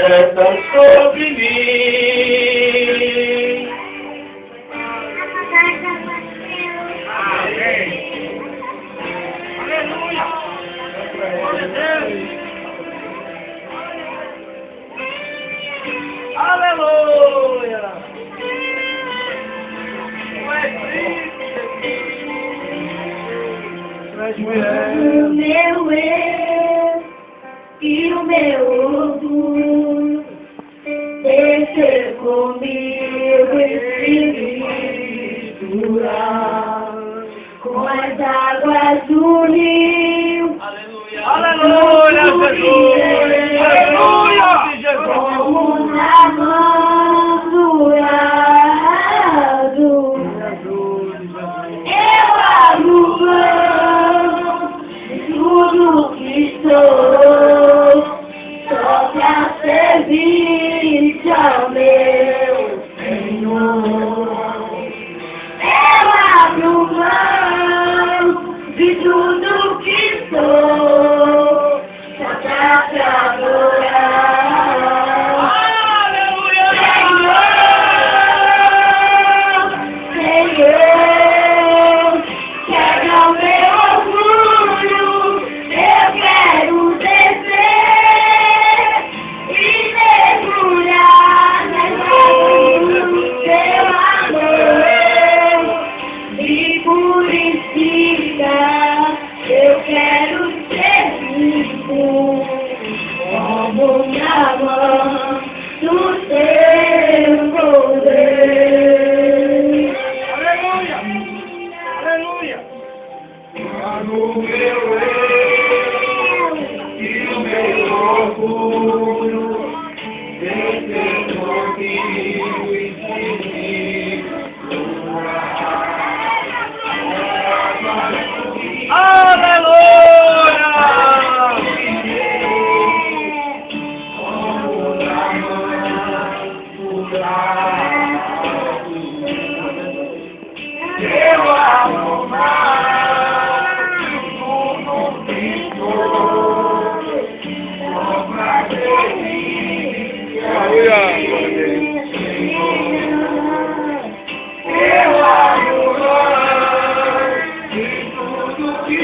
desce sobre mim. Amém. Aleluia. Glória a Deus. Aleluia. O meu eu e o meu orgulho descer comigo e se misturar com as águas do rio. Aleluia. Aleluia, Jesus. Aleluia, Jesus. Como namorado, eu abro mão de tudo que sou, só pra servir ao meu Senhor. Eu abro mão de tudo que sou, só pra te adorar. Eu quero ser vivo como na mão do teu poder. Aleluia. Aleluia. No meu eu e o meu orgulho, descer comigo e se aleluia! Eu amo mais como pintor, só pra servir. Aleluia! Eu amo mais de tudo que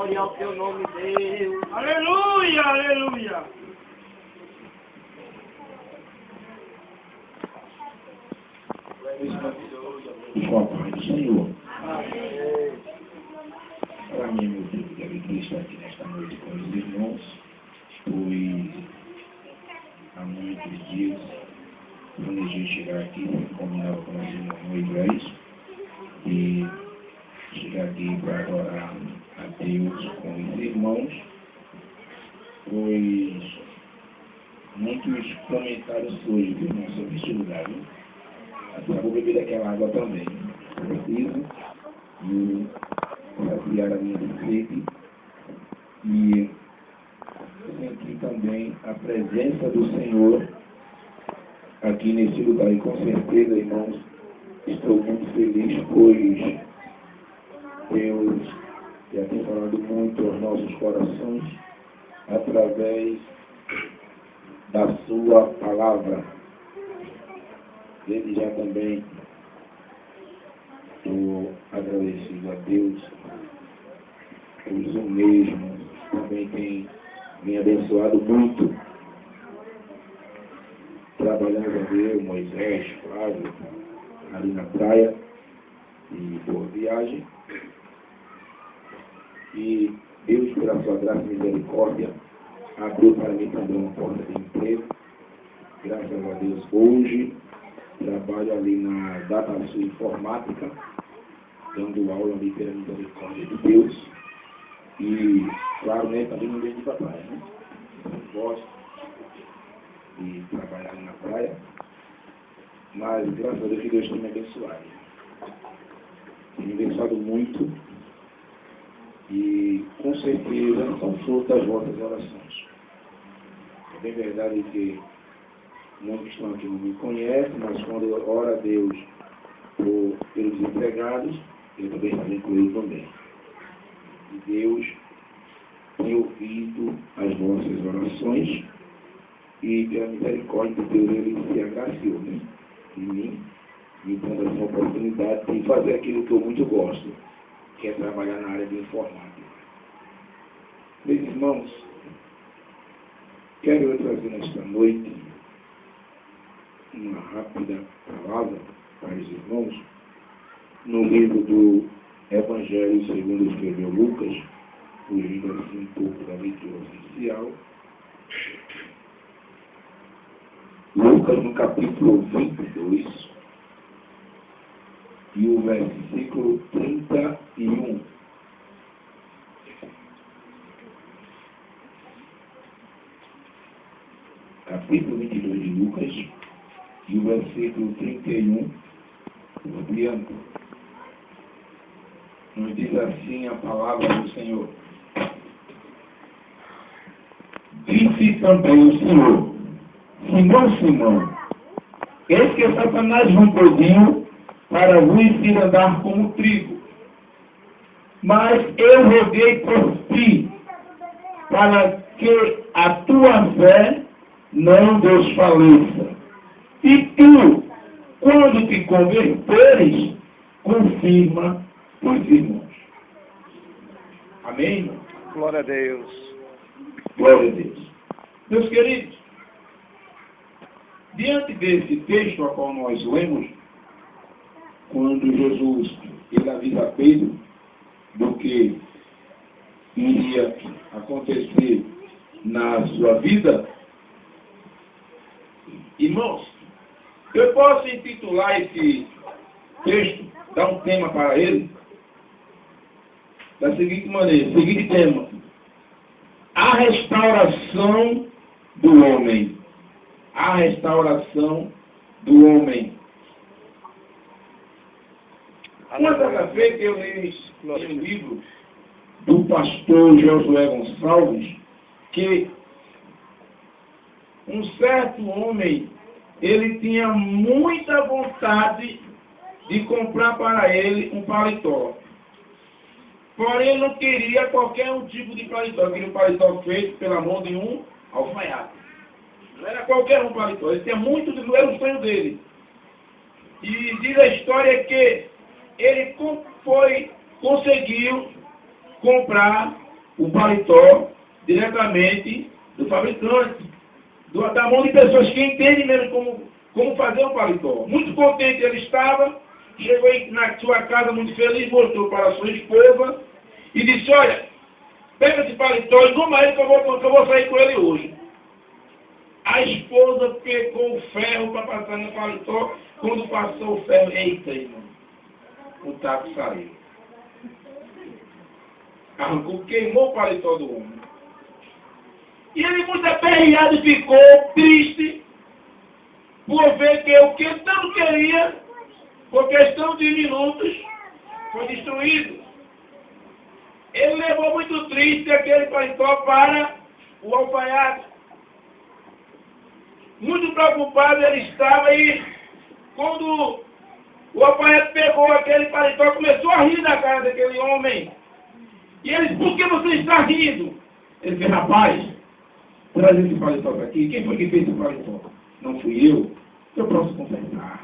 Glória ao teu nome, Deus. Aleluia, aleluia. Com a paz do Senhor. Para mim, meu Deus, que alegria estar aqui nesta noite com os irmãos, pois há muitos dias planejei chegar aqui, combinava com os irmãos Moisés, e chegar aqui para adorar a Deus com os irmãos, pois muitos comentários hoje, viu, irmão, sobre este lugar, viu? Eu vou beber daquela água também. Preciso e saciar a minha sede. E sentir também a presença do Senhor aqui nesse lugar. E com certeza, irmãos, estou muito feliz, pois Deus já tem falado muito aos nossos corações através da sua palavra. Desde já também estou agradecido a Deus, pois o mesmo também tem me abençoado muito. Trabalhando eu, Moisés, Flávio, ali na praia, e boa viagem. E Deus, pela sua graça e misericórdia, abriu para mim também uma porta de emprego. Graças a Deus, hoje trabalho ali na Datasul Informática, dando aula ali pela misericórdia de Deus. E, claro, né, também não vejo de praia, né? Eu gosto de trabalhar ali na praia, mas graças a Deus que Deus tem me abençoado. Tem me abençoado muito e, com certeza, são fruto das vossas orações. É bem verdade que muitos estão aqui não me conhecem, mas quando ora a Deus pelos empregados, eu também estou incluído também. E Deus tem ouvido as vossas orações e pela misericórdia de Deus Ele se agraciou, né, em mim, me dando essa oportunidade de fazer aquilo que eu muito gosto, que é trabalhar na área de informática. Meus irmãos, quero eu trazer nesta noite uma rápida palavra para os irmãos no livro do Evangelho segundo escreveu Lucas, fugindo assim um pouco da leitura oficial. Lucas, no capítulo 22, e o versículo 31. Capítulo 22 de Lucas, e o versículo 31, adiante, nos diz assim a palavra do Senhor. Disse também o Senhor: Simão, Simão, eis que Satanás vos pediu para vos ir andar como trigo. Mas eu roguei por ti, para que a tua fé não desfaleça. E tu, quando te converteres, confirma os irmãos. Amém, irmão? Glória a Deus. Glória a Deus. Meus queridos, diante desse texto a qual nós lemos, quando Jesus ele avisa Pedro do que iria acontecer na sua vida, irmãos, eu posso intitular esse texto, dar um tema para ele, da seguinte maneira, seguinte tema: a restauração do homem. A restauração do homem. Uma certa feita eu li um livro do pastor Josué Gonçalves, que um certo homem, ele tinha muita vontade de comprar para ele um paletó. Porém, ele não queria qualquer um tipo de paletó. Queria um paletó feito pela mão de um alfaiate. Não era qualquer um paletó. Ele tinha muito, era o sonho dele. E diz a história que ele conseguiu comprar o paletó diretamente do fabricante, da mão de pessoas que entendem mesmo como fazer um paletó. Muito contente ele estava, chegou na sua casa muito feliz, mostrou para a sua esposa e disse, olha, pega esse paletó e toma ele que eu vou sair com ele hoje. A esposa pegou o ferro para passar no paletó, quando passou o ferro, eita, irmão, o taco saiu. Arrancou, queimou o paletó do homem. E ele muito aperreado ficou, triste, por ver que o que tanto queria, por questão de minutos, foi destruído. Ele levou muito triste aquele paletó para o alfaiate. Muito preocupado ele estava e quando o alfaiate pegou aquele paletó, começou a rir da cara daquele homem. E ele disse, por que você está rindo? Ele disse, rapaz, traz esse paletó para aqui. Quem foi que fez esse paletó? Não fui eu. Eu posso consertar.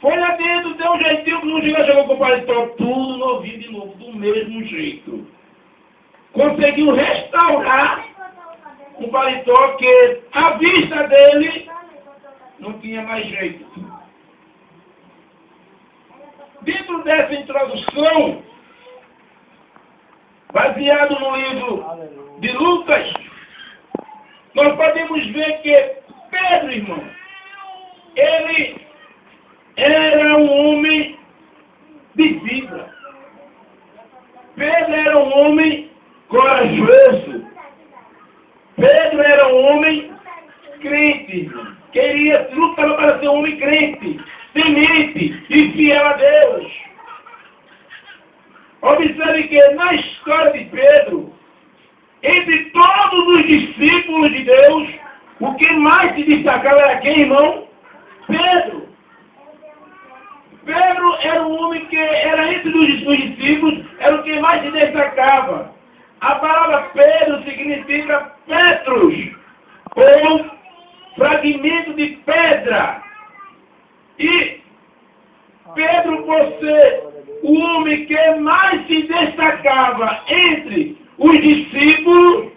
Foi lá dentro, deu um jeitinho, que não chegou com o paletó tudo novinho de novo, do mesmo jeito. Conseguiu restaurar um paletó que a vista dele não tinha mais jeito. Dentro dessa introdução, baseado no livro de Lucas, nós podemos ver que Pedro, irmão, ele era um homem de fibra. Pedro era um homem corajoso. Pedro era um homem crente, irmão. Queria lutar para ser um homem crente, temente e fiel a Deus. Observe que na história de Pedro, entre todos os discípulos de Deus, o que mais se destacava era quem, irmão? Pedro. Pedro era um homem que era entre os discípulos, era o que mais se destacava. A palavra Pedro significa Petros, ou fragmento de pedra. E Pedro, por ser o homem que mais se destacava entre os discípulos,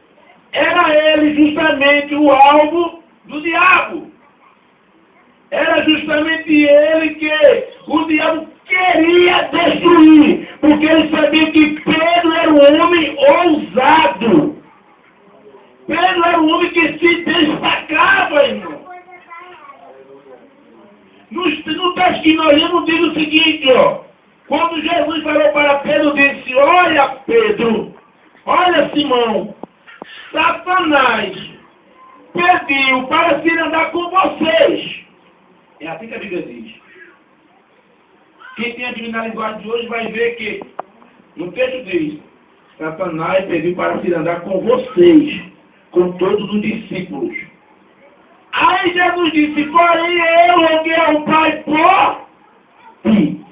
era ele justamente o alvo do diabo. Era justamente ele que o diabo queria destruir, porque ele sabia que Pedro era um homem ousado. Pedro era um homem que se destacava, irmão. No texto que nós lemos diz o seguinte, ó. Quando Jesus falou para Pedro, disse, olha Pedro, olha Simão, Satanás pediu para se andar com vocês. É assim que a Bíblia diz. Quem tem a Divina Linguagem de hoje vai ver que no texto diz, Satanás pediu para se andar com vocês, com todos os discípulos. Aí Jesus disse, porém eu roguei ao Pai por ti.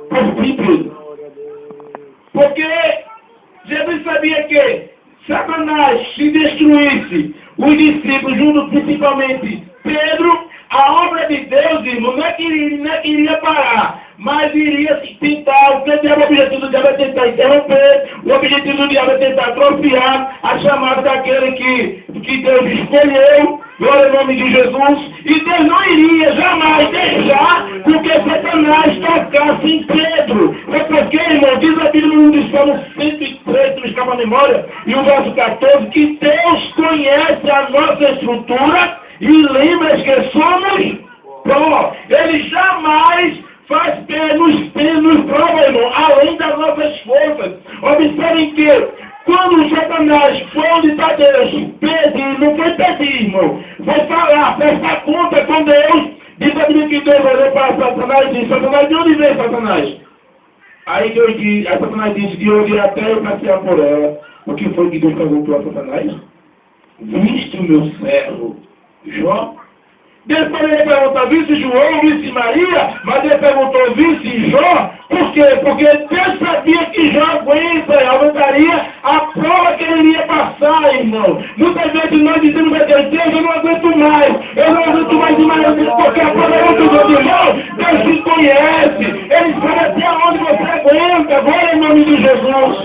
Por ti, Pedro. Porque Jesus sabia que Satanás, se destruísse os discípulos, junto principalmente Pedro, a obra de Deus, irmão, não é que iria parar, mas iria tentar, o objetivo do diabo é tentar interromper, o objetivo do diabo é tentar atrofiar a chamada daquele que Deus escolheu, glória ao nome de Jesus, e Deus não iria jamais deixar com que Satanás tocasse em Pedro. É porque, irmão, diz a Bíblia no Salmo 103, se me escapa a memória, e o verso 14, que Deus conhece a nossa estrutura e lembra que somos pó. Ele jamais faz nos prova, irmão, além das nossas forças. Observem que quando Satanás foi onde está Deus, pedir, não foi pedir, irmão, foi falar, prestar conta com Deus. Diz a Bíblia que Deus olhou para Satanás e disse, Satanás, de onde vem Satanás? Aí Deus disse, a Satanás disse, de onde até eu passear por ela. O que foi que Deus perguntou a Satanás? Viste o meu servo Jó? Depois ele perguntou, viste João, viste Maria? Mas ele perguntou, viste Jó? Por quê? Porque Deus sabia que Jó aguentaria a prova que ele iria passar, irmão. Muitas vezes nós dizemos a Deus, Deus, eu não aguento mais porque a prova é muito grande, irmão. Deus te conhece, ele sabe até onde você aguenta, agora em nome de Jesus.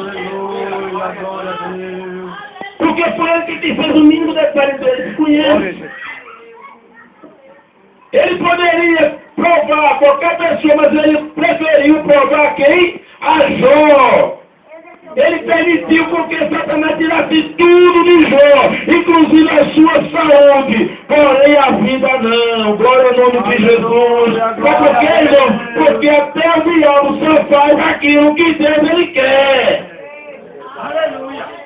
Porque foi ele que te fez o mínimo detalhe dele, te conhece. Ele poderia provar qualquer pessoa, mas ele preferiu provar quem? A Jó. Ele permitiu porque Satanás tirasse tudo de Jó, inclusive a sua saúde, porém a vida não. Glória ao nome de Jesus. Mas por que, irmão? Porque até o diabo só faz aquilo que Deus ele quer. Aleluia.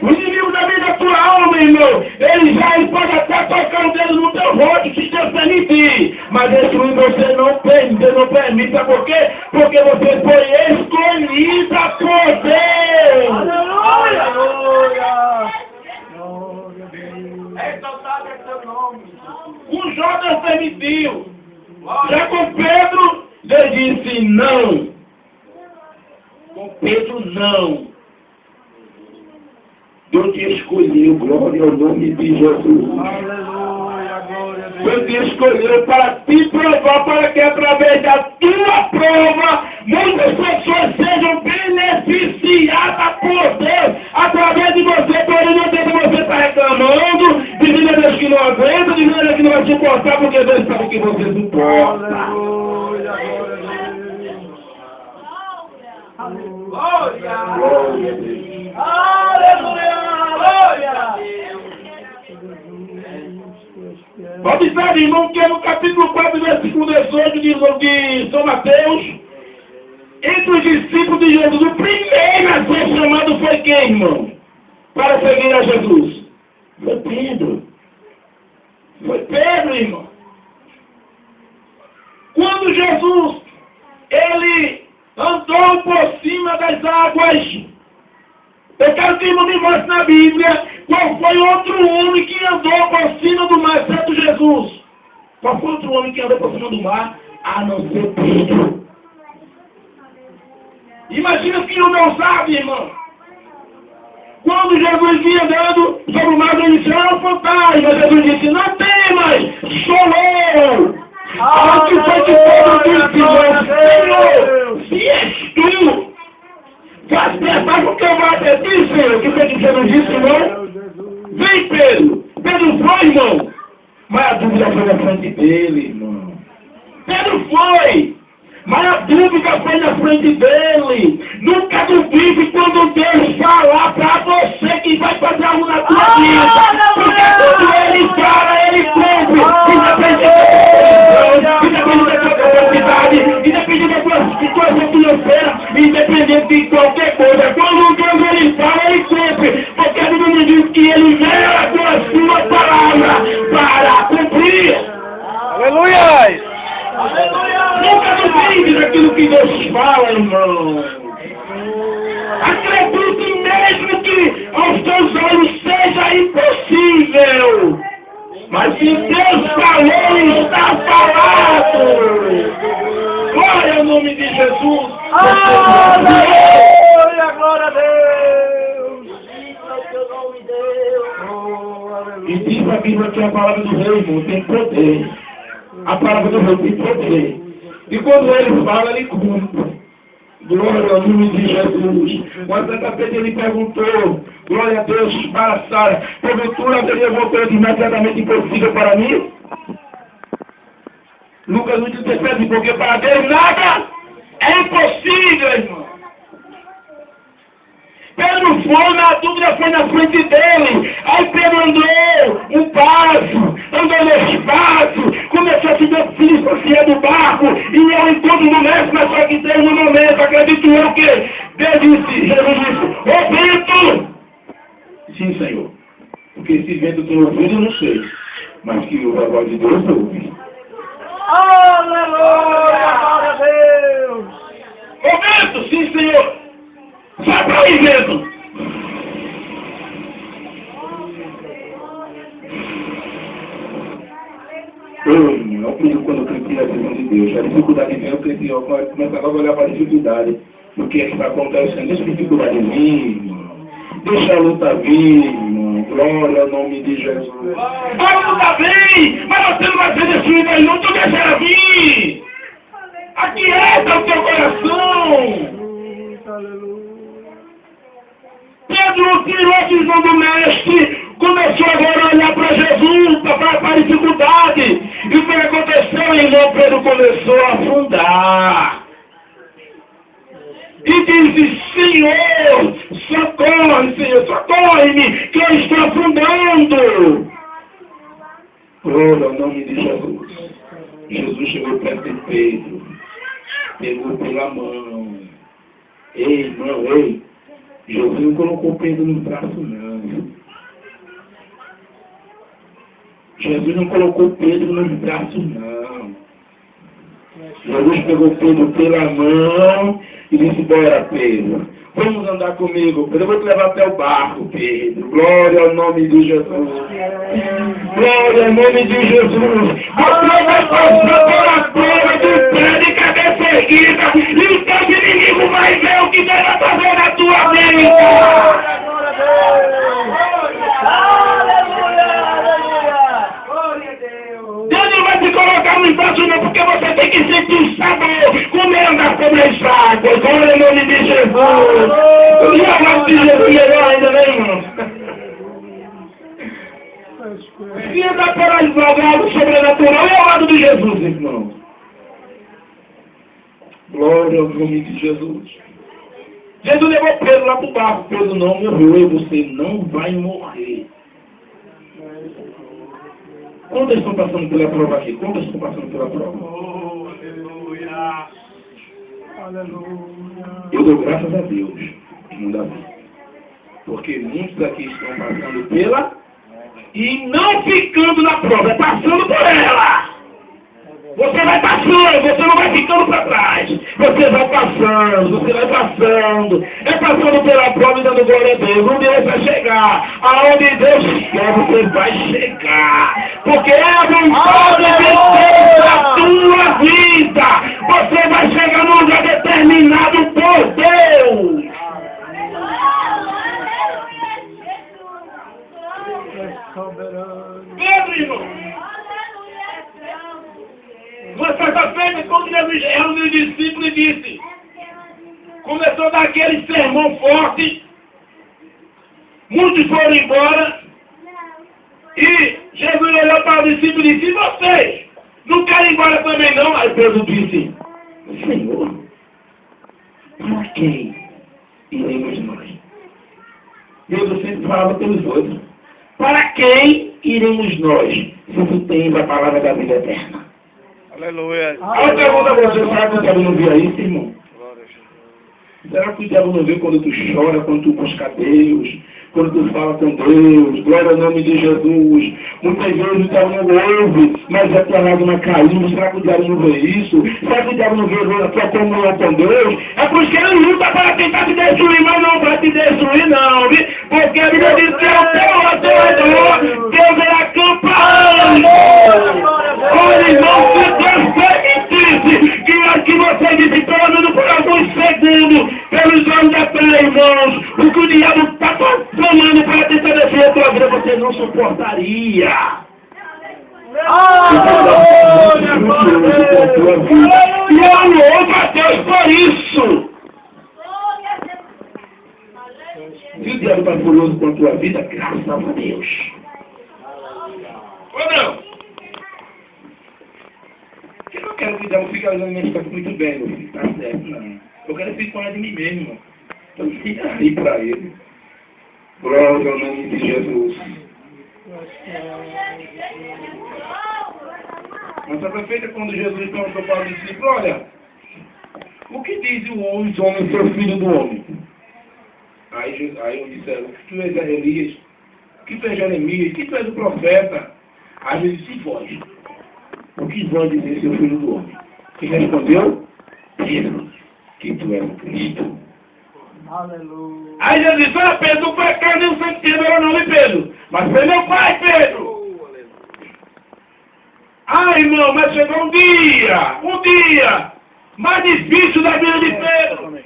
O inimigo da vida da tua alma, irmão, ele pode até tocar o dedo no teu rosto se Deus permitir, mas destruir você não permite, sabe por quê? Porque você foi escolhida por Deus. Aleluia. Exaltado é teu nome. O Jó Deus permitiu. Já com Pedro, Deus disse não. Com Pedro, não. Deus te escolheu, glória ao nome de Jesus. Aleluia, glória a Deus. Deus te escolheu para te provar, para que através da tua prova, muitas pessoas sejam beneficiadas por Deus, através de você, porém não tem que você estar reclamando, dizendo a Deus que não aguenta, dizendo a Deus que não vai suportar, porque Deus sabe que você suporta. Aleluia, glória a Deus. Glória a Deus. Aleluia, glória. Observe, irmão, que no capítulo 4, versículo 18 de São Mateus, entre os discípulos de Jesus, o primeiro a ser chamado foi quem, irmão? Para seguir a Jesus? Foi Pedro. Foi Pedro, irmão. Quando Jesus, ele andou por cima das águas, eu quero que o irmão me mostre na Bíblia qual foi outro homem que andou por cima do mar, exceto Jesus. Qual foi outro homem que andou por cima do mar, a não ser Pedro? Imagina que não sabe, irmão. Quando Jesus vinha andando sobre o mar, ele disse, é um fantasma. Jesus disse, não temas, sou eu. Antes foi que Pedro disse, Senhor, se és tu, faz o que eu vou até ti, Senhor. O que foi que Jesus disse, irmão? Vem, Pedro. Pedro foi, irmão. Mas a dúvida foi na frente dele, irmão. Pedro foi. Mas a dúvida foi na frente dele. Nunca duvide quando Deus falar para você que vai fazer algo na tua vida. Porque quando Ele fala, Ele cumpre. Independente da tua capacidade, independente da tua situação financeira, independente de qualquer coisa. Quando Deus Ele fala, Ele cumpre. Porque a Bíblia diz que Ele vela com a sua palavra para cumprir. Aleluia. Nunca duvide daquilo que Deus fala, irmão. Acredite mesmo que aos teus olhos seja impossível. Mas se Deus falou, está falado. Glória ao nome de Jesus. Aleluia, glória a Deus. Isso é o teu nome, Deus. E diz a Bíblia que a palavra do rei, irmão, tem poder. A palavra do rei tem poder. E quando ele fala, ele cumpre. Glória ao nome de Jesus. Quando a Pedro ele perguntou, glória a Deus para Sara, porventura haveria alguma coisa imediatamente impossível para mim? Lucas 1,17, porque para Deus nada é impossível, irmão. Pedro foi, na dúvida foi na frente dele. Aí Pedro andou um passo, andou no espaço, começou a se distanciar do barco, e ao encontro do mestre, mas só que teve um momento, acredito eu que Deus disse, Jesus disse, ô vento! Sim, Senhor, porque esse vento tem ouvido, eu não sei, mas que o voz de Deus ouve. Aleluia, glória a Deus. Ô vento, sim, Senhor! Sai para aí, vento! Eu aprendi quando eu cresci na visão de Deus. A dificuldade vem, eu cresci, eu começava a olhar para a dificuldade. O que é que está acontecendo? Deixa a dificuldade vir, irmão. Deixa a luta vir, irmão. Glória ao nome de Jesus. A luta vem, mas você não vai ser destruído aí, não. Tu deixa ela vir. Aquieta o teu coração. Pedro tirou a visão do mestre, começou agora a olhar para Jesus, para a irmão Pedro começou a afundar. E disse, Senhor, socorre, Senhor, socorre-me, que eu estou afundando. Glória ao nome de Jesus. Jesus chegou perto de Pedro, pegou pela mão. Ei, irmão, ei. Jesus não colocou Pedro no braço, não. Jesus não colocou Pedro nos braços, não. Jesus pegou Pedro pela mão e disse, bora, Pedro, vamos andar comigo, Pedro, eu vou te levar até o barco, Pedro. Glória ao nome de Jesus. Glória ao nome de Jesus. Você vai passar pela prova do pé de cabeça erguida e o teu inimigo vai ver o que Deus vai fazer na tua vida. Deus não vai te colocar no espaço não, porque você tem que sentir o sabor, como é andar sobre as águas. Glória ao nome de Jesus. E a voz de Jesus melhor ainda, né, irmão? Se andar para algo sobrenatural, é o lado de Jesus, irmão. Glória ao nome de Jesus. Jesus levou Pedro lá para o barco. Pedro não morreu e você não vai morrer. Quantos estão passando pela prova aqui? Quantos estão passando pela prova? Oh, aleluia. Aleluia. Eu dou graças a Deus, irmão Davi. Porque muitos aqui estão passando pela e não ficando na prova, é passando por ela. Você vai passando, você não vai ficando para trás. Você vai passando, você vai passando. É passando pela prova e dando glória a Deus. Um dia você vai chegar. Aonde Deus quer, você vai chegar. Porque é a vontade de Deus na tua vida. Você vai chegar num lugar determinado por Deus. Pedro, irmão. Uma certa-feira, quando Jesus reuniu os discípulos e disse, começou a dar aquele sermão forte, muitos foram embora, e Jesus olhou para os discípulos e disse, e vocês, não querem ir embora também não? Aí Pedro disse, Senhor, para quem iremos nós? Deus sempre falava pelos outros, para quem iremos nós, se tu tens a palavra da vida eterna? Aleluia. Aí pergunta a você, será que o diabo não via isso, irmão? Será que o diabo não vê quando tu chora, quando tu busca Deus, quando tu fala com Deus? Glória ao nome de Jesus. Muitas vezes o diabo não ouve, mas é tua lágrima caindo. Será que o diabo não vê isso? Será que o diabo não vê a tua comunhão com Deus? É por isso que ele luta para tentar te destruir, mas não vai te destruir não, viu? Porque a Bíblia diz que é o teu adorador, Deus é acampado. Olha, irmão, se Deus permitisse que você disse pelo menos por alguns segundos, pelos olhos da fé, irmãos, o que o diabo está tomando para tentar destruir a tua vida, você não suportaria. E eu louvo a Deus por isso. Se o diabo está furioso com a tua vida, graças a Deus. Ou não? Eu não quero que o diabo fique olhando minhas coisas muito bem, meu filho. Tá certo, não. Eu quero ficar falando de mim mesmo, irmão. Então fica aí para ele. Glória ao nome de Jesus. Mas certa feita, quando Jesus perguntou para o discípulo, olha, o que diz o homem ser filho do homem? Aí eu disseram, que tu és Elias, que tu és Jeremias, que tu és o profeta. Aí Jesus disse, vós. O que vão dizer seu filho do homem? Quem respondeu? Pedro, que tu és o Cristo. Aleluia. Aí Jesus disse, olha Pedro, não foi carne nem sangue que meu nome Pedro, mas foi meu pai Pedro. Ah, irmão, mas chegou um dia mais difícil da vida de Pedro.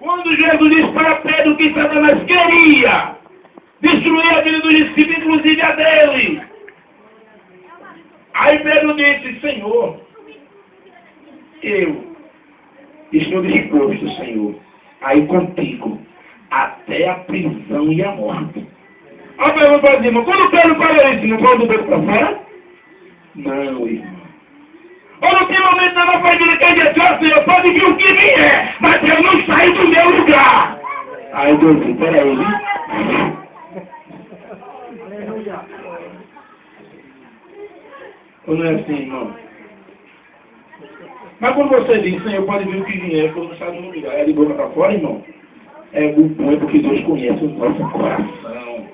Quando Jesus disse para Pedro que Satanás queria destruir a vida dos discípulos, inclusive a dele. Aí Pedro disse, Senhor, eu estou disposto, Senhor, a ir contigo até a prisão e a morte. A pergunta para irmão, quando Pedro falou isso, não foi do Pedro para fora? Não, irmão. Ou no que momento não vai dizer, Senhor, pode vir o que vier, mas eu não saio do meu lugar. Aí Deus disse, peraí. Ou não é assim, irmão? Mas quando você diz, Senhor, pode vir o que vier, eu não saio do meu lugar, é de boca para fora, irmão? É bom porque Deus conhece o nosso coração.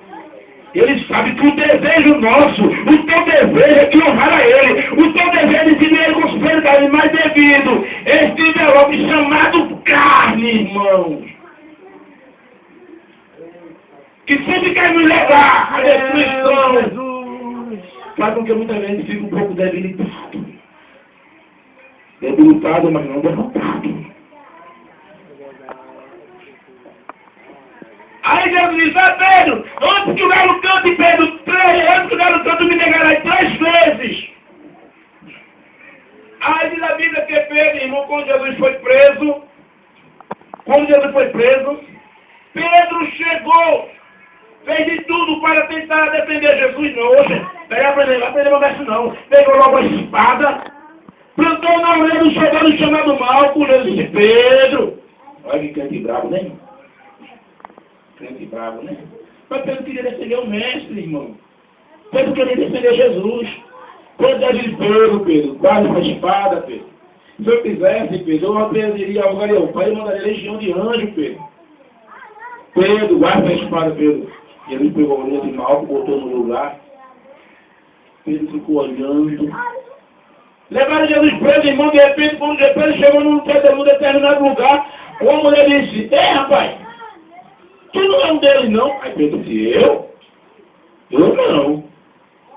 Ele sabe que o desejo nosso, o teu desejo é de honrar a Ele. O teu desejo é de viver Ele com prosperidade, mas devido este envelope chamado carne, irmãos, que sempre quer nos levar à destruição, faz com que muitas vezes fique um pouco debilitado. Debilitado, mas não derrotado. Aí Deus diz, Pedro, antes que o galo cante, Pedro, antes que o galo cante, me negará 3 vezes. Aí diz a Bíblia que Pedro, irmão, quando Jesus foi preso, Pedro chegou, fez de tudo para tentar defender Jesus. Não, vai aprender meu verso não. Pegou logo a espada, plantou na orelha do soldado chamado Malco, e disse, Pedro, olha que crente bravo, né, irmão? Crente bravo, né? Mas Pedro queria defender o mestre, irmão. Pedro queria defender Jesus. Quando Deus disse, Pedro, guarda essa espada, Pedro. Se eu quisesse, Pedro, eu aprenderia ao lugar o Pai e mandaria legião de anjo, Pedro. Pedro, guarda essa espada, Pedro. E ele pegou a orelha de Malco, botou no lugar. Pedro ficou olhando. Levaram Jesus preso, irmão, de repente, quando Pedro chegou num determinado lugar, uma mulher disse, rapaz, tu não é um deles, não? Aí Pedro disse, eu? Eu não.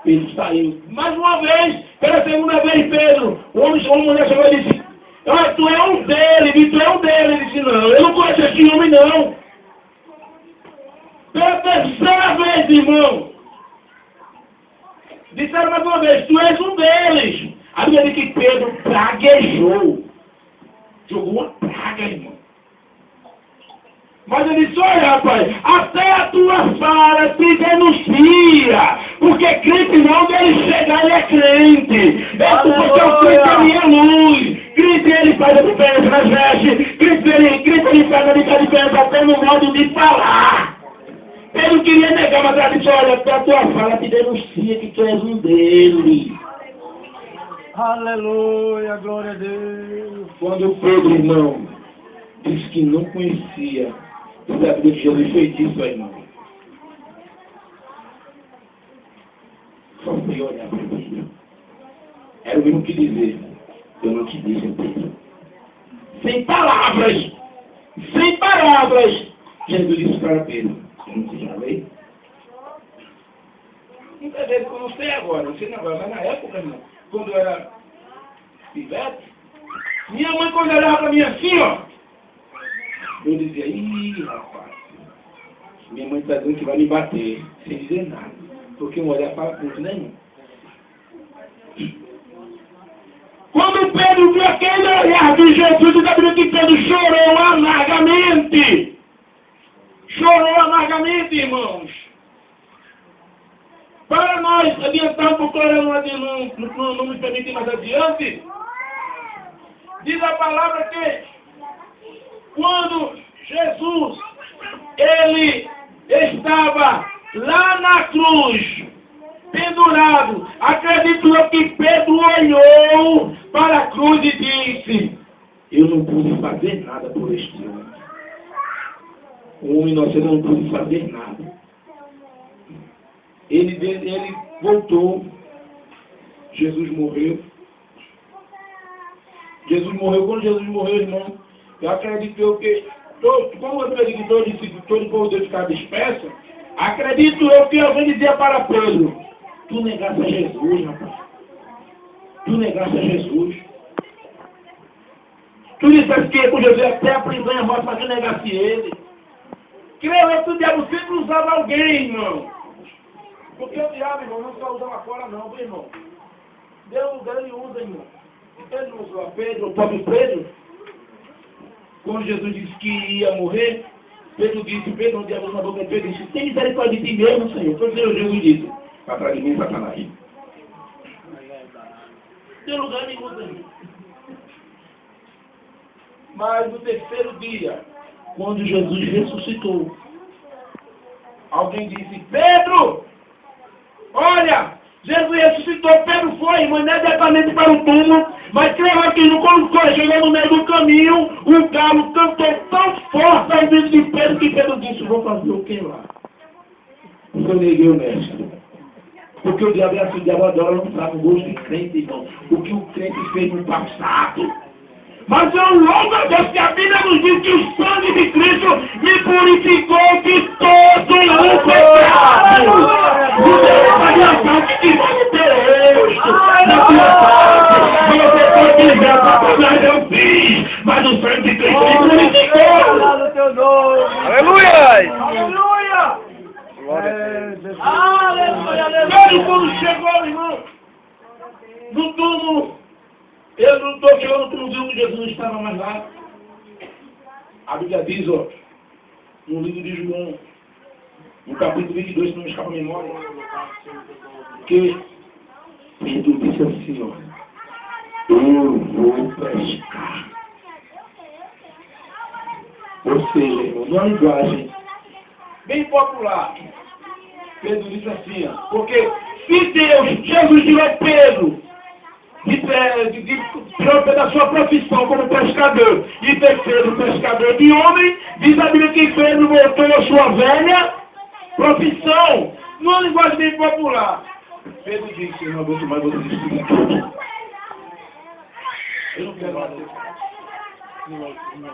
Pedro saiu. Mais uma vez, pela segunda vez, Pedro, uma mulher chegou e disse, tu é um deles, tu é um deles. Ele disse, não, eu não conheço esse homem, não. Pela terceira vez, irmão, disseram mais uma vez, tu és um deles. A Bíblia diz que Pedro praguejou. Jogou uma praga, irmão. Mas ele disse, olha, rapaz, até a tua fala te denuncia, porque crente não deve chegar, ele é crente. Porque o crente ele é luz, crente ele faz a diferença nas vestes, crente ele faz a diferença até no modo de falar. Ele não queria negar, mas ela disse, olha, até a tua fala te denuncia que tu és um deles. Aleluia, glória a Deus. Quando Pedro, irmão, disse que não conhecia, você sabia que Jesus fez isso aí, irmão? Só foi olhar para Pedro. Era o mesmo que dizer, eu não te disse, Pedro. Sem palavras, Jesus disse para Pedro, eu não te falei? Muitas vezes, eu não sei agora, não sei agora, mas na época, irmão, quando eu era pivete, minha mãe, quando olhava para mim assim, ó, eu dizia, ih, rapaz, minha mãe está dizendo que vai me bater, sem dizer nada, porque um olhar fala muito, né, irmão? Quando Pedro viu aquele olhar de Jesus, está dizendo que Pedro chorou amargamente. Chorou amargamente, irmãos. Para nós adiantar um pouco, não nos permitir mais adiante, diz a palavra que quando Jesus, ele estava lá na cruz, pendurado, acredito eu que Pedro olhou para a cruz e disse, eu não pude fazer nada por este homem. O homem inocente não pude fazer nada. Ele voltou. Jesus morreu. Quando Jesus morreu, irmão, eu acredito que, como eu acredito que todo o povo de Deus ficava disperso, acredito eu que alguém dizia para Pedro, tu negaste a Jesus, rapaz. Tu negaste a Jesus. Tu disseste que ia com Jesus até a prisão e a morte, mas tu negaste ele. Creio eu que o diabo sempre usava alguém, irmão. Porque o diabo, irmão, não só usa lá fora não, viu, irmão? Deus ele usa, irmão. Ele não usou a Pedro, o próprio Pedro. Quando Jesus disse que ia morrer, Pedro disse, Pedro, o diabo na boca de Pedro disse, tem misericórdia de ti mesmo, Senhor. Foi o Senhor Jesus disse, para trás de mim, Satanás. tem lugar nenhum também. Mas no terceiro dia, quando Jesus ressuscitou, alguém disse: Pedro, olha, Jesus ressuscitou. Pedro foi imediatamente para o túmulo, mas creio que quando foi chegando no meio do caminho, o galo cantou tão forte ao ouvido de Pedro que Pedro disse: vou fazer o que lá? Porque eu neguei o mestre. Porque o diabo adora não sabe o gosto de crente, irmão. O que o crente fez no passado. Mas eu louvo a Deus que a Bíblia nos diz que o sangue de Cristo me purificou de todo o pecado. Você faz a parte que vai ter êxito. Na tua parte, você pode dizer, mas eu fiz. Mas o sangue de Cristo me purificou. Aleluia! Aleluia! Aleluia! Quando chegou, irmão, no túmulo, ele não estou chegando no túmulo, viu que Jesus não estava mais lá. A Bíblia diz, ó, no livro de João, no capítulo 22, se não me escapa a memória, que Pedro disse assim, ó: eu vou pescar. Ou seja, irmão, numa linguagem bem popular, Pedro disse assim, ó, porque se Deus, Jesus tirou Pedro da sua profissão como pescador e fez Pedro pescador de homem, diz a Bíblia que Pedro voltou à sua velha profissão, numa linguagem bem popular. Pedro disse: eu não aguento mais você explicar tudo. Eu não quero mais.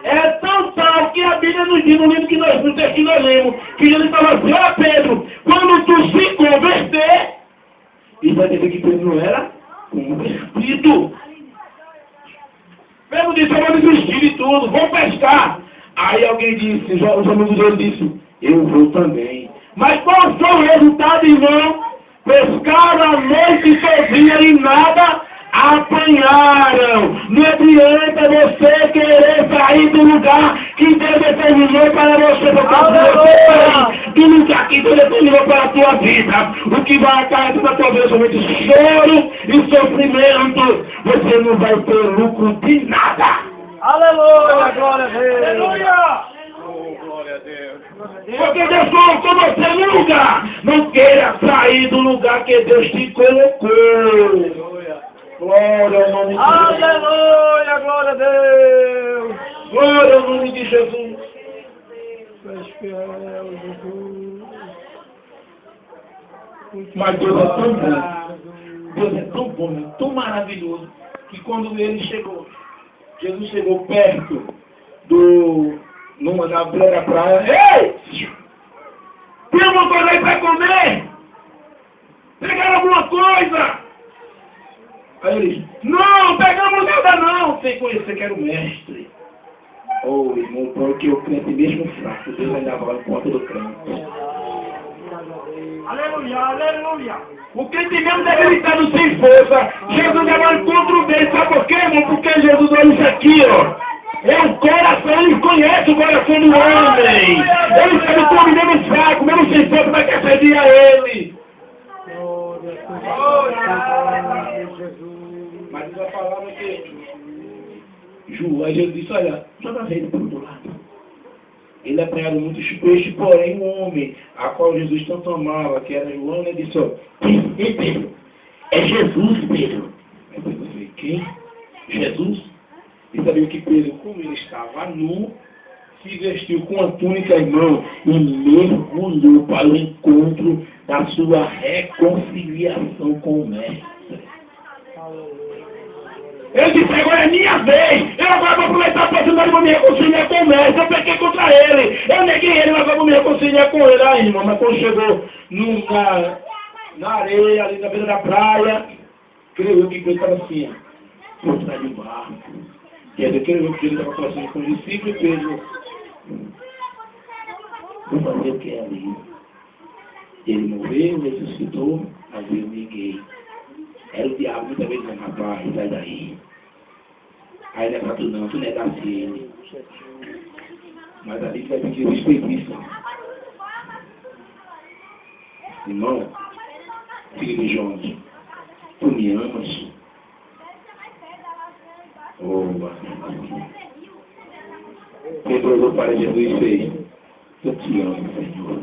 É tão tal que a Bíblia nos diz no livro que nós, no texto que nós lemos, que ele estava assim: ó Pedro, quando tu se converter, e vai dizer que Pedro não era convertido. Pedro disse: eu vou desistir de tudo, vou pescar. Aí alguém disse, os amigos dele disseram: eu vou também. Mas qual foi o resultado, irmão? Pescaram a noite todinha e nada apanharam. Não adianta você querer sair do lugar que Deus determinou para você, do lugar que Deus determinou para a tua vida. O que vai acabar na tua vida somente choro e sofrimento. Você não vai ter lucro de nada. Aleluia! Glória a Deus! Aleluia! Glória a Deus! Porque Deus colocou você no lugar. Não queira sair do lugar que Deus te colocou. Glória ao nome de Jesus. Aleluia! Glória a Deus! Glória ao nome de Jesus. Mas Deus é tão bom. Deus é tão bom, tão maravilhoso, que quando ele chegou, Jesus chegou perto na beira da praia. Ei! Tem alguma coisa aí para comer? Pegaram alguma coisa? Aí ele disse: não, pegamos nada não. Sem conhecer que era o mestre. Oh, irmão, porque o crente mesmo fraco, Deus ainda vai em conta do crente. Aleluia! Aleluia! O crente mesmo debilitado sem força, Jesus leva o encontro dele. Sabe por quê, irmão? Porque Jesus olha isso aqui, ó. É o coração, ele conhece o coração do homem. Ele sabe tudo, mesmo fraco, mesmo sem força, vai querer servir a ele. Mas diz a palavra que João, Jesus disse: olha, joga a rede para o outro lado. Ele apanhava muitos peixes, porém um homem, a qual Jesus tanto amava, que era João, ele disse: ó, ei Pedro, é Jesus, Pedro. Aí Pedro disse: quem? Jesus? E sabia que Pedro, como ele estava nu, se vestiu com a túnica, irmão, e mergulhou para o encontro da sua reconciliação com o mestre. Eu disse: agora é minha vez. Eu agora vou aproveitar a oportunidade para me reconciliar com o mestre. Eu pequei contra ele. Eu neguei ele, mas agora vou me reconciliar com ele. Aí, irmão, mas quando chegou na areia, ali na beira da praia, creio eu que ele estava assim, ó, por trás do barco. Quer dizer, creio eu que ele estava conversando com o discípulo e Pedro: vou fazer o que é ali. Ele morreu, ressuscitou, mas eu neguei. Era o diabo muitas vezes dizendo: rapaz, sai daí. Aí não é pra tu não, tu negasse ele. Mas ali vai pedir respeito isso. Irmão, filho de João, tu me amas? Pedro olhou para Jesus e fez: eu te amo, Senhor.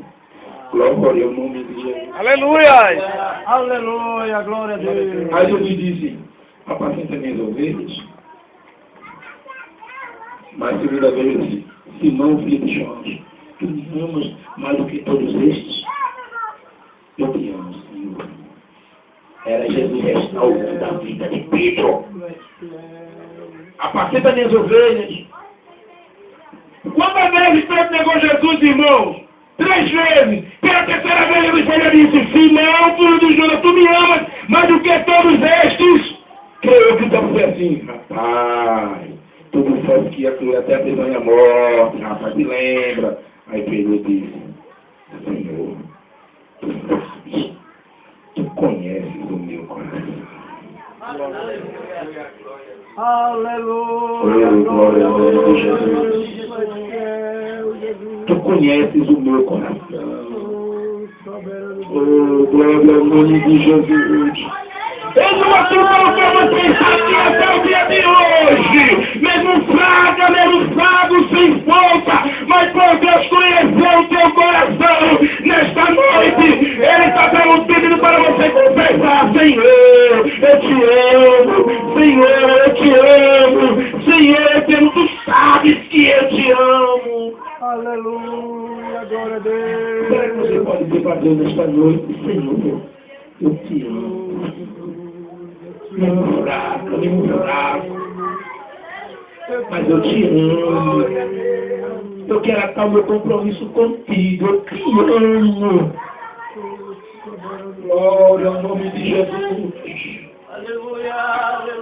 Glória ao nome de Jesus. Aleluia! Aleluia, glória a Deus. Aí Jesus disse: apacenta minhas ovelhas. Mas segunda vez disse: Simão, filho de Jonas, tu me amas mais do que todos estes? Eu te amo, Senhor. Era Jesus restaurando a vida de Pedro. Apacenta minhas ovelhas. Quantas vezes Pedro negou Jesus, irmãos? 3 vezes. Pela terceira vez ele foi e disse: Simão, filho de Jonas, tu me amas mais do que todos estes? Creio que então foi assim: rapaz, tudo faz que ia até a prisão e a morte, rapaz, me lembra. Aí Pedro disse: Senhor, tu conheces o meu coração. Aleluia, glória ao nome de Jesus. Tu conheces o meu coração. Glória ao nome de Jesus. Eu não afirmo que você está aqui até o dia de hoje, mesmo fraco, sem força, mas por Deus conheceu o teu coração nesta noite. Ele está pedindo para você confessar: Senhor, eu te amo, Senhor, eu te amo, Senhor, tu sabes que eu te amo. Aleluia, glória a Deus. Será que você pode dizer para Deus nesta noite: Senhor, eu te amo. Mesmo fraco, mas eu te amo. Eu quero atar o meu compromisso contigo. Eu te amo. Glória ao nome de Jesus. Aleluia.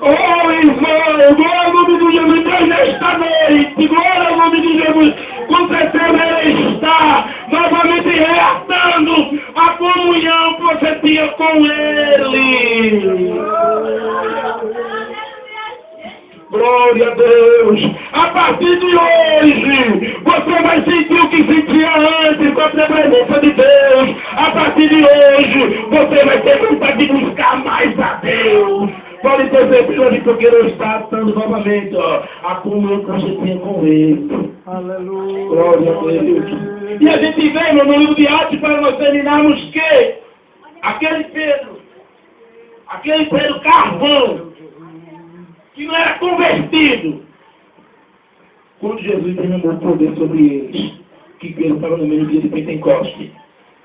Oh, irmão, glória ao nome de Jesus. Deus nesta noite, glória ao nome de Jesus. Com certeza Ele está novamente reatando a comunhão que você tinha com Ele. Glória a Deus. A partir de hoje, você vai sentir o que sentia antes com a presença de Deus. A partir de hoje, você vai ter vontade de buscar mais a Deus. Pode ter certeza porque Deus está atando novamente a comunhão que você tinha com Ele. Aleluia. Glória a Deus. E a gente vê no livro de Atos, para nós terminarmos, que aquele Pedro carvão, que não era convertido, quando Jesus derramou o poder sobre eles, que Pedro estava no mesmo dia de Pentecoste,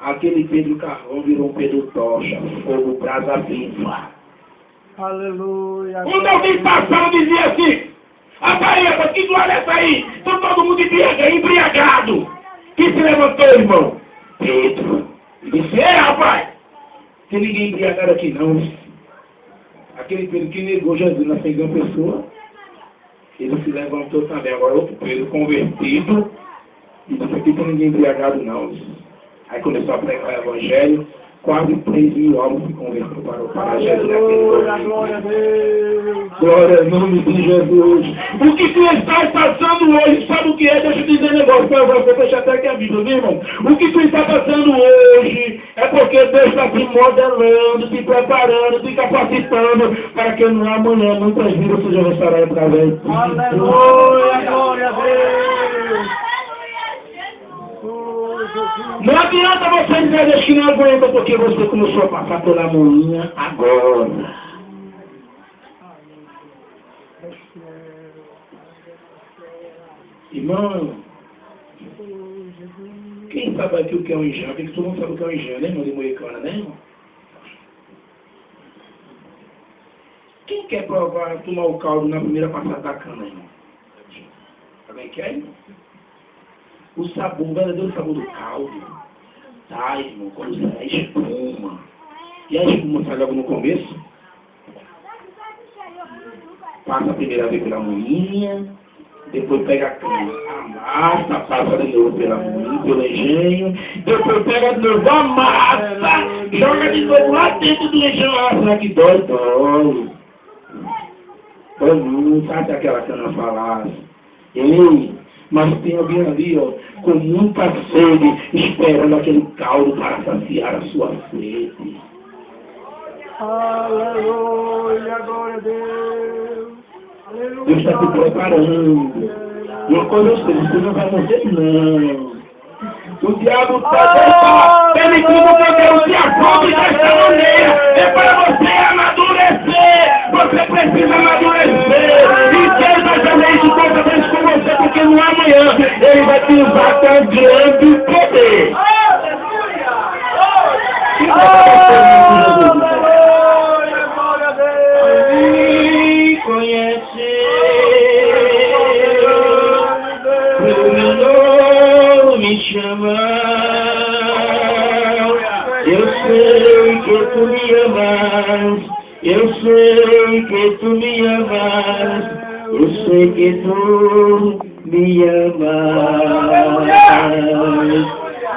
aquele Pedro carvão virou um Pedro tocha, fogo, brasa viva. Aleluia. Quando alguém passava, dizia assim: Apareça, que glória é essa aí? Está todo mundo embriagado. Quem se levantou, irmão? Pedro. Ele disse: rapaz, tem ninguém embriagado aqui não. Aquele Pedro que negou Jesus na frente de uma pessoa, ele se levantou também. Agora outro Pedro convertido, e disse: aqui tem ninguém embriagado não. Aí começou a pregar o evangelho. Quase 3.000 almas se converteram para Jesus. Glória a Deus. Glória ao nome de Jesus. O que tu estás passando hoje, sabe o que é? Deixa eu dizer um negócio para você, deixa até que a vida, viu, irmão? O que tu está passando hoje é porque Deus está te modelando, te preparando, te capacitando para que no amanhã muitas vidas sejam restauradas através de ti. Aleluia, glória a Deus. Não adianta você dizer Deus que não aguenta, porque você começou a passar pela moinha agora. Irmão, quem sabe aqui o que é um enjã? Porque todo mundo sabe o que é um enjã, né, irmão de Moicana, né, irmão? Quem quer provar, tomar o caldo na primeira passada da cana, irmão? Alguém quer, irmão? O sabor, o verdadeiro sabor do caldo, tá, irmão, quando sai a espuma. E a espuma sai logo no começo. Passa a primeira vez pela moinha, depois pega a cana, amassa, passa de novo pela moinha, pelo engenho, depois pega de novo, amassa, joga de novo lá dentro do engenho. Será que dói? Dói. Dói muito, sabe aquela cana falasse? Ei, mas tem alguém ali, ó, com muita sede, esperando aquele caldo para saciar a sua sede. Aleluia, glória a Deus. Deus está te preparando. Uma coisa eu sei, você não vai morrer, não. O diabo está permitindo que Deus te aponte dessa maneira. É para você amadurecer. Você precisa amadurecer. E Deus vai fazer isso toda vez com você, porque no amanhã Ele vai te usar com grande poder. Me conhecer, pelo meu nome me chamar. Eu sei que tu me amas, eu sei que tu me amas, eu sei que tu me amas. Aleluia,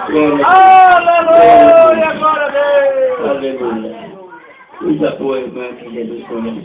glória a Deus. Aleluia. Usa a tua irmã que Jesus conhece.